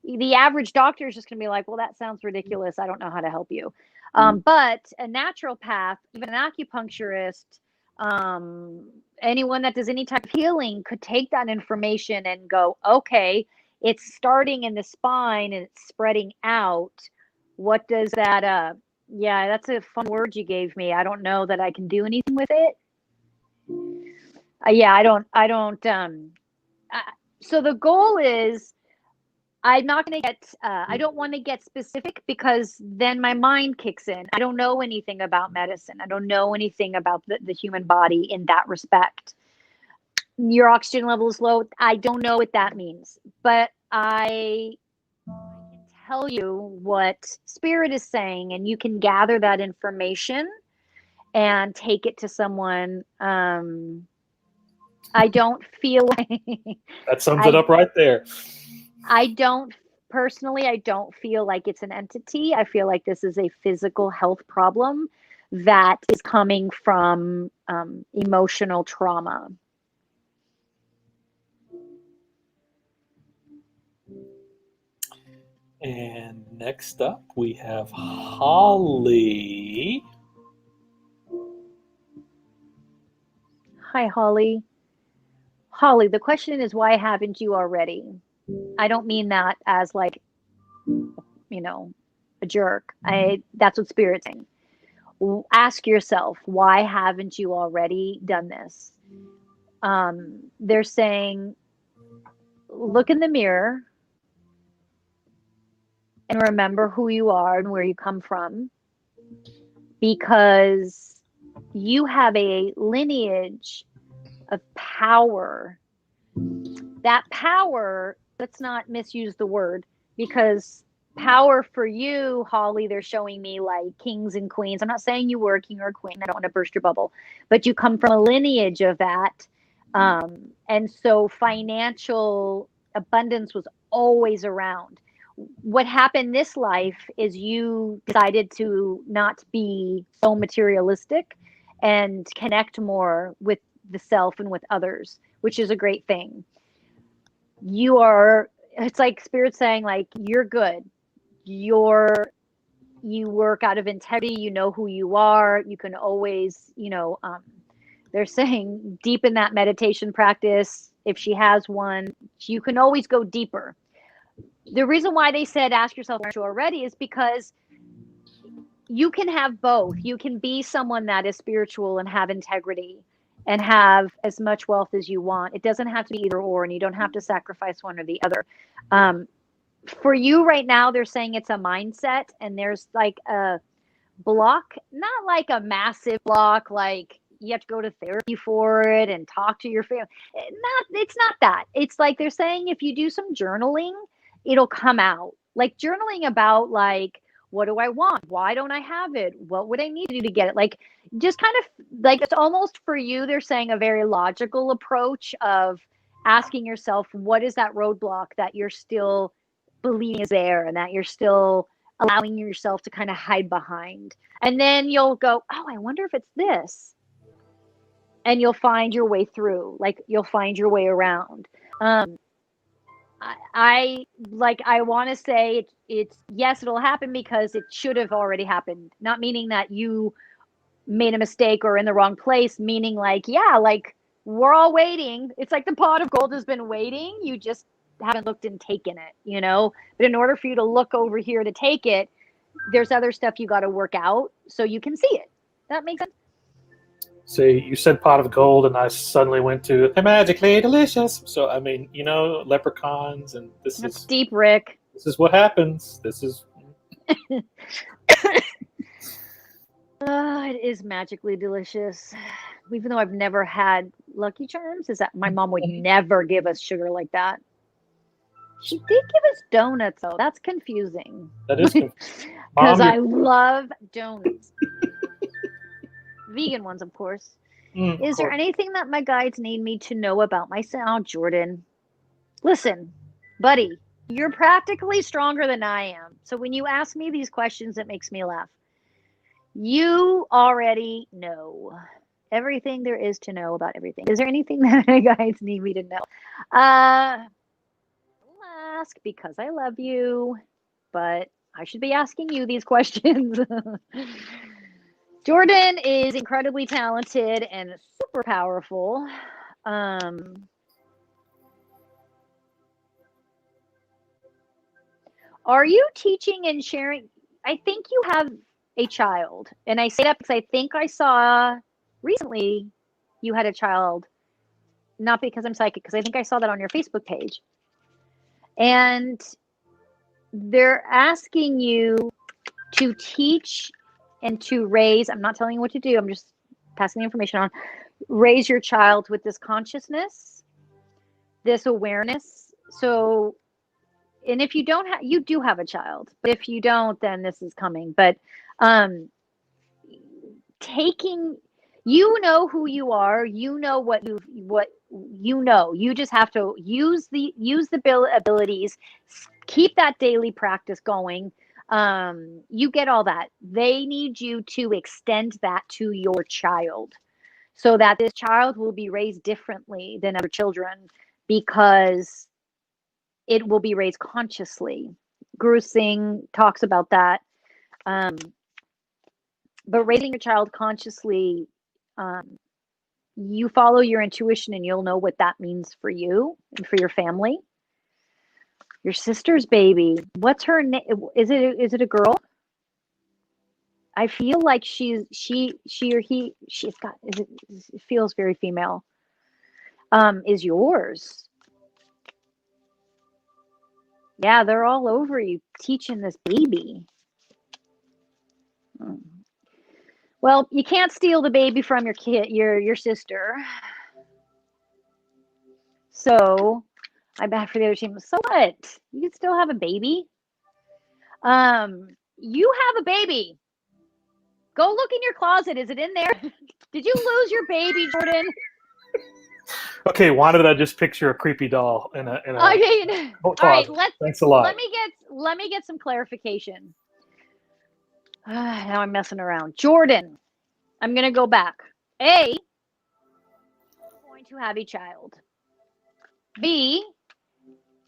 The average doctor is just going to be like, well, that sounds ridiculous. I don't know how to help you. But a naturopath, even an acupuncturist, anyone that does any type of healing could take that information and go, okay, it's starting in the spine and it's spreading out. What does that, yeah, that's a fun word you gave me. I don't know that I can do anything with it. Yeah, I don't, so the goal is, I'm not going to get, I don't want to get specific because then my mind kicks in. I don't know anything about medicine. I don't know anything about the human body in that respect. Your oxygen level is low. I don't know what that means, but I can tell you what spirit is saying, and you can gather that information and take it to someone. I don't feel like that sums it up right there. I don't feel like it's an entity. I feel like this is a physical health problem that is coming from emotional trauma. And next up, we have Holly. Hi, Holly. Holly, the question is, why haven't you already? I don't mean that as like, a jerk. That's what Spirit's saying. Ask yourself, why haven't you already done this? They're saying, look in the mirror and remember who you are and where you come from, because you have a lineage of power. That power, let's not misuse the word, because power for you, Holly, they're showing me like kings and queens. I'm not saying you were a king or a queen. I don't want to burst your bubble, but you come from a lineage of that. And so financial abundance was always around. What happened this life is you decided to not be so materialistic and connect more with the self and with others, which is a great thing. It's like spirit saying, like, you're good. You work out of integrity. You know who you are. You can always, they're saying deepen that meditation practice. If she has one, you can always go deeper. The reason why they said ask yourself already is because you can have both. You can be someone that is spiritual and have integrity and have as much wealth as you want. It doesn't have to be either or, and you don't have to sacrifice one or the other. For you right now, they're saying it's a mindset, and there's like a block, not like a massive block, like you have to go to therapy for it and talk to your family. It's not that. It's like they're saying if you do some journaling, it'll come out. Like journaling about like, what do I want? Why don't I have it? What would I need to do to get it? Like, just kind of like, it's almost for you, they're saying a very logical approach of asking yourself, what is that roadblock that you're still believing is there and that you're still allowing yourself to kind of hide behind? And then you'll go, oh, I wonder if it's this. And you'll find your way through, like you'll find your way around. I want to say it's yes, it'll happen because it should have already happened. Not meaning that you made a mistake or in the wrong place, meaning like, yeah, like we're all waiting. It's like the pot of gold has been waiting. You just haven't looked and taken it, But in order for you to look over here to take it, there's other stuff you got to work out so you can see it. That makes sense? See, you said pot of gold, and I suddenly went to they're magically delicious. So, I mean, leprechauns, and That's deep, Rick. This is what happens. This is. It is magically delicious. Even though I've never had Lucky Charms, is that my mom would never give us sugar like that. She did give us donuts, though. That's confusing. That is confusing. Because I love donuts. Vegan ones, of course. Is there anything that my guides need me to know about myself? Oh, Jordan. Listen, buddy, you're practically stronger than I am. So when you ask me these questions, it makes me laugh. You already know everything there is to know about everything. Is there anything that my guides need me to know? I'll ask because I love you, but I should be asking you these questions. Jordan is incredibly talented and super powerful. Are you teaching and sharing? I think you have a child. And I say that because I think I saw recently you had a child. Not because I'm psychic, because I think I saw that on your Facebook page. And they're asking you to teach and to raise, I'm not telling you what to do, I'm just passing the information on, raise your child with this consciousness, this awareness. So, and if you don't have, you do have a child, but if you don't, then this is coming. But taking, you know who you are, you know what you know, you just have to use the abilities, keep that daily practice going. You get all that. They need you to extend that to your child so that this child will be raised differently than other children because it will be raised consciously. Guru Singh talks about that. But raising your child consciously, you follow your intuition and you'll know what that means for you and for your family. Your sister's baby. What's her name? Is it a girl? I feel like she's got. It feels very female. Is yours? Yeah, they're all over you teaching this baby. Well, you can't steal the baby from your your sister. So I bet for the other team. So what? You can still have a baby. You have a baby. Go look in your closet. Is it in there? Did you lose your baby, Jordan? Okay, why did I just picture a creepy doll in a Okay. All right, Thanks a lot. Let me get some clarification. Now I'm messing around. Jordan, I'm going to go back. A, you're going to have a child. B,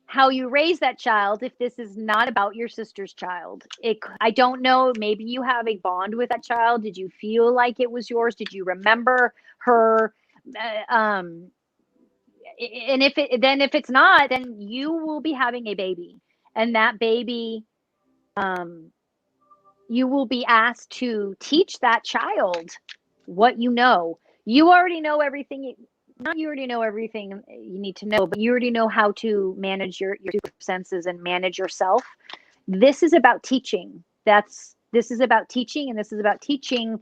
how you raise that child if this is not about your sister's child. I don't know, maybe you have a bond with that child. Did you feel like it was yours? Did you remember her? And if it's not, then you will be having a baby. And that baby, you will be asked to teach that child what you know. You already know everything. Not you already know everything you need to know, but you already know how to manage your senses and manage yourself. This is about teaching. This is about teaching, and this is about teaching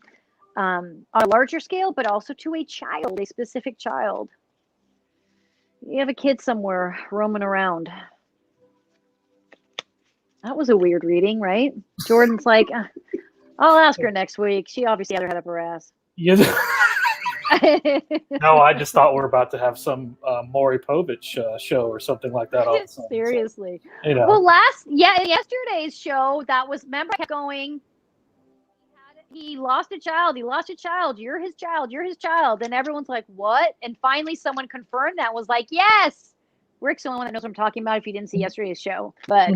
on a larger scale, but also to a child, a specific child. You have a kid somewhere roaming around. That was a weird reading, right? Jordan's like, I'll ask her next week. She obviously had her head up her ass. Yeah. No, I just thought we're about to have some Maury Povich show or something like that. All of a sudden. Seriously. So, you know. Well, yesterday's show, that was, remember, I kept going, he lost a child. He lost a child. You're his child. You're his child. And everyone's like, what? And finally someone confirmed that, was like, yes. Rick's the only one that knows what I'm talking about if you didn't see yesterday's show. But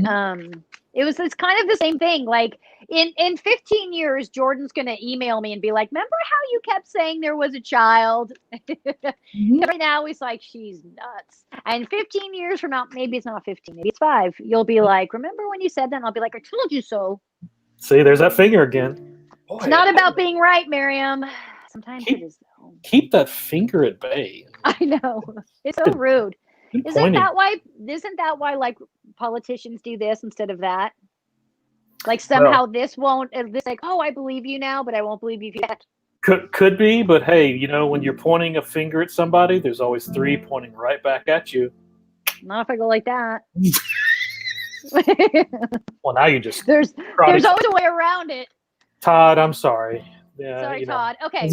it's kind of the same thing. Like in 15 years, Jordan's going to email me and be like, remember how you kept saying there was a child? Right now he's like, she's nuts. And 15 years from now, maybe it's not 15, maybe it's 5. You'll be like, remember when you said that? And I'll be like, I told you so. See, there's that finger again. Boy, it's not about being right, Miriam. Sometimes it is, though. Keep that finger at bay. I know. It's so rude. Isn't that why like politicians do this instead of that? Like somehow this won't, this like, oh, I believe you now, but I won't believe you yet. Could be, but hey, you know, when you're pointing a finger at somebody, there's always 3 pointing right back at you. Not if I go like that. Well, now you just there's always a way around it. Todd, I'm sorry. Yeah, sorry, Todd. Okay,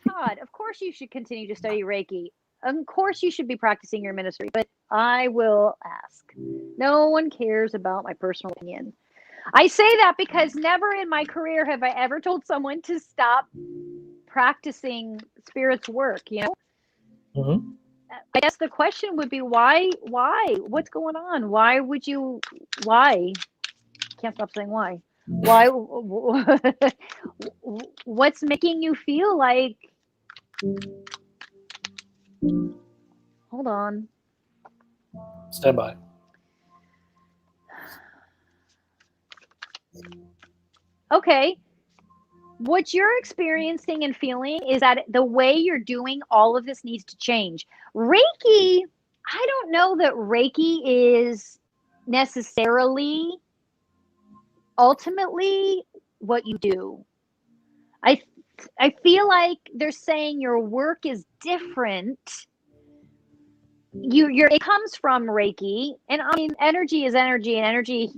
Todd, of course you should continue to study Reiki. Of course you should be practicing your ministry, but I will ask. No one cares about my personal opinion. I say that because never in my career have I ever told someone to stop practicing spirit's work, you know? Mm-hmm. I guess the question would be why? What's going on? Why? Can't stop saying why. Why? What's making you feel like? Hold on. Stand by. Okay. What you're experiencing and feeling is that the way you're doing all of this needs to change. Reiki, I don't know that Reiki is necessarily ultimately what you do. I feel like they're saying your work is different. It comes from Reiki, and I mean, energy is energy, and energy.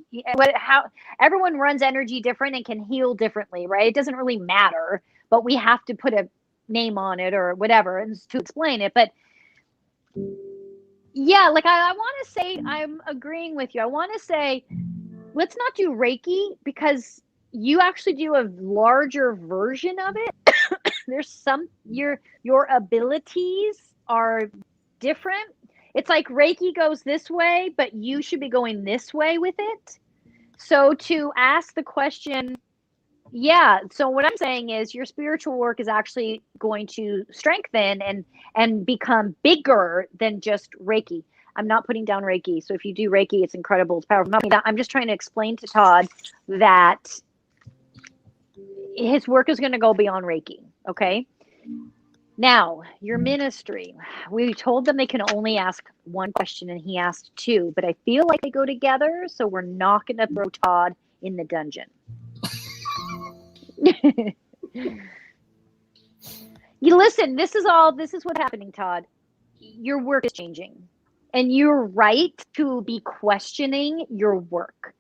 How everyone runs energy different and can heal differently, right? It doesn't really matter, but we have to put a name on it or whatever and to explain it. But yeah, like I want to say, I'm agreeing with you. I want to say, let's not do Reiki because you actually do a larger version of it. There's your abilities are different. It's like Reiki goes this way, but you should be going this way with it. So to ask the question, yeah. So what I'm saying is your spiritual work is actually going to strengthen and become bigger than just Reiki. I'm not putting down Reiki. So if you do Reiki, it's incredible. It's powerful. I'm just trying to explain to Todd that his work is going to go beyond Reiki. Okay. Now, your ministry. We told them they can only ask one question, and he asked two, but I feel like they go together, so we're not going to throw Todd in the dungeon. You listen, this is what's happening, Todd. Your work is changing, and you're right to be questioning your work.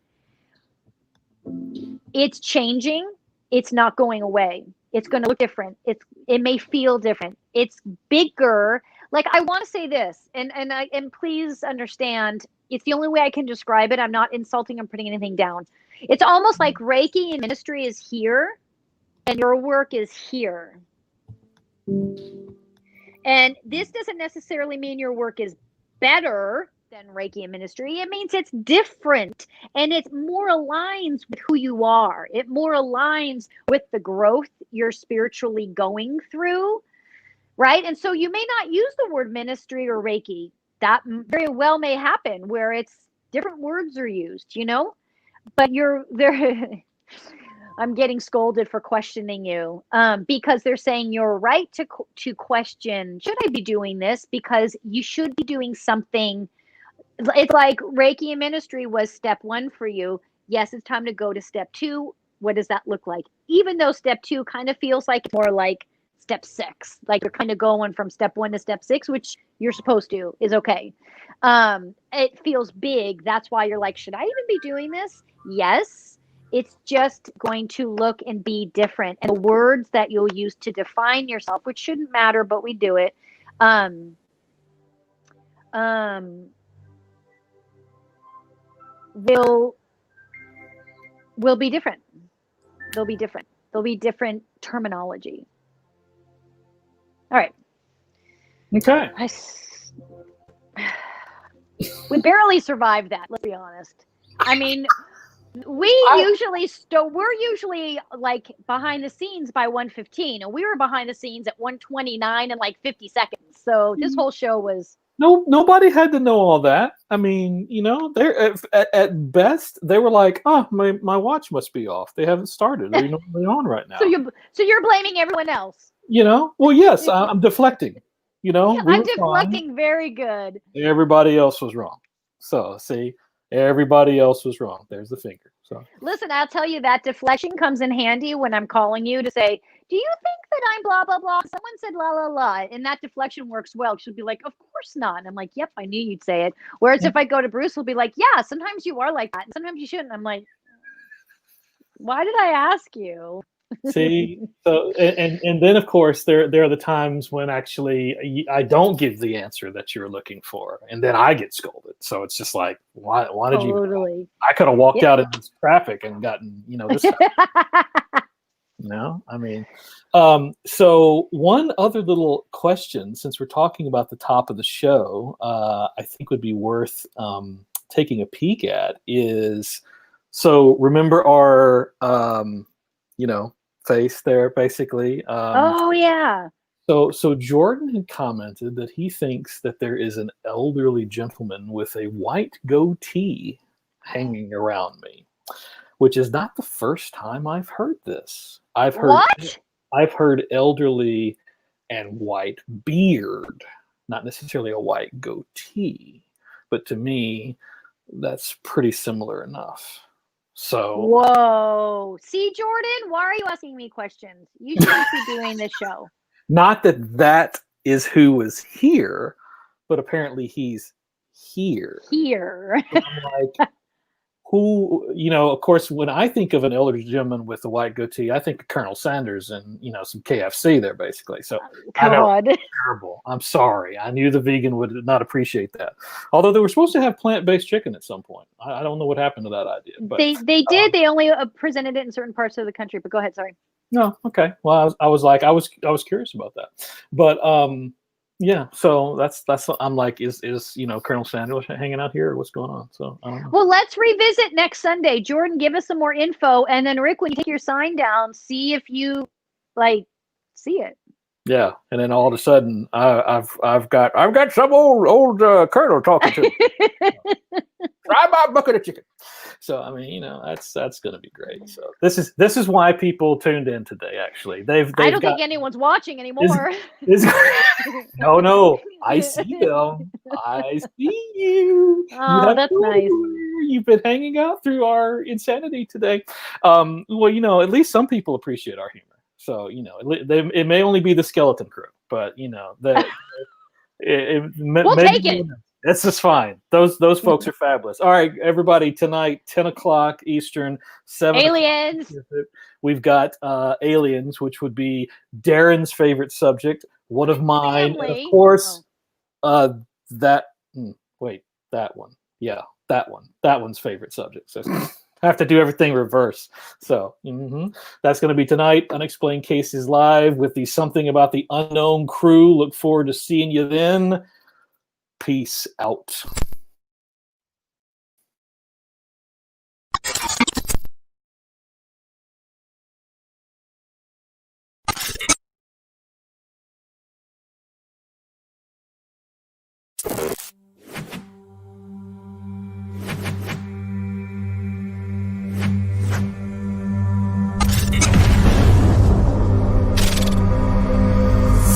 It's changing. It's not going away. It's going to look different. It may feel different. It's bigger. Like, I want to say this, and please understand, it's the only way I can describe it. I'm not insulting or putting anything down. It's almost like Reiki and ministry is here, and your work is here. And this doesn't necessarily mean your work is better than Reiki and ministry. It means it's different, and it more aligns with who you are. It more aligns with the growth you're spiritually going through, right? And so you may not use the word ministry or Reiki. That very well may happen where it's different words are used, you know, but you're there. I'm getting scolded for questioning you because they're saying you're right to question, should I be doing this? Because you should be doing something. It's like Reiki and ministry was step one for you. Yes, it's time to go to step two. What does that look like? Even though step two kind of feels like more like step 6, like you're kind of going from step 1 to step 6, which you're supposed to, is okay. It feels big. That's why you're like, should I even be doing this? Yes. It's just going to look and be different. And the words that you'll use to define yourself, which shouldn't matter, but we do it, will be different. They'll be different. There'll be different terminology. All right. Okay. We barely survived that, let's be honest. I mean, we're usually like behind the scenes by 1:15, and we were behind the scenes at 1:29 and like 50 seconds. So this whole show was nobody had to know all that. I mean, you know, they're at best they were like, oh, my watch must be off. They haven't started. They're normally on right now. So you're blaming everyone else. You know, well, yes, I'm deflecting. You know, yeah, I'm deflecting. Very good. Everybody else was wrong. So see. Everybody else was wrong. There's the finger. So listen, I'll tell you that deflection comes in handy when I'm calling you to say, do you think that I'm blah, blah, blah? Someone said la, la, la. And that deflection works well. She'll be like, of course not. And I'm like, yep, I knew you'd say it. Whereas if I go to Bruce, he'll be like, yeah, sometimes you are like that. And sometimes you shouldn't. I'm like, why did I ask you? See, so and then of course there are the times when actually I don't give the answer that you're looking for, and then I get scolded. So it's just like, why did you? I could have walked out in this traffic and gotten this. No, I mean, so one other little question, since we're talking about the top of the show, I think would be worth taking a peek at is, so remember our face there, basically. Oh yeah. So Jordan had commented that he thinks that there is an elderly gentleman with a white goatee hanging around me, which is not the first time I've heard this. I've heard elderly and white beard, not necessarily a white goatee, but to me, that's pretty similar enough. So whoa. See, Jordan, why are you asking me questions? You should be doing this show. Not that is who was here, but apparently he's here. Here. So I'm like, who, of course, when I think of an elderly gentleman with a white goatee, I think of Colonel Sanders and, some KFC there, basically. So I know, terrible. I'm sorry. I knew the vegan would not appreciate that. Although they were supposed to have plant-based chicken at some point. I don't know what happened to that idea. But they did. They only presented it in certain parts of the country. But go ahead. Sorry. No. Okay. Well, I was curious about that. But yeah, so that's I'm like, is Colonel Sanders hanging out here, or what's going on? So I don't know. Well, let's revisit next Sunday. Jordan, give us some more info, and then Rick, when you take your sign down, see if you see it. Yeah, and then all of a sudden, I've got some old colonel talking to me. Fry my bucket of chicken. So I mean, that's going to be great. So this is why people tuned in today. Actually, they've I don't think anyone's watching anymore. No, I see them. I see you. Oh, that's nice. You've been hanging out through our insanity today. Well, at least some people appreciate our humor. So it may only be the skeleton crew, but we'll take it. This is fine. Those folks are fabulous. All right, everybody. Tonight, 10 o'clock Eastern, 7 Aliens. We've got aliens, which would be Darren's favorite subject, one of mine, and of course, that one. Yeah, that one. That one's favorite subject. So I have to do everything reverse. So that's going to be tonight. Unexplained Cases Live with the Something About the Unknown crew. Look forward to seeing you then. Peace out.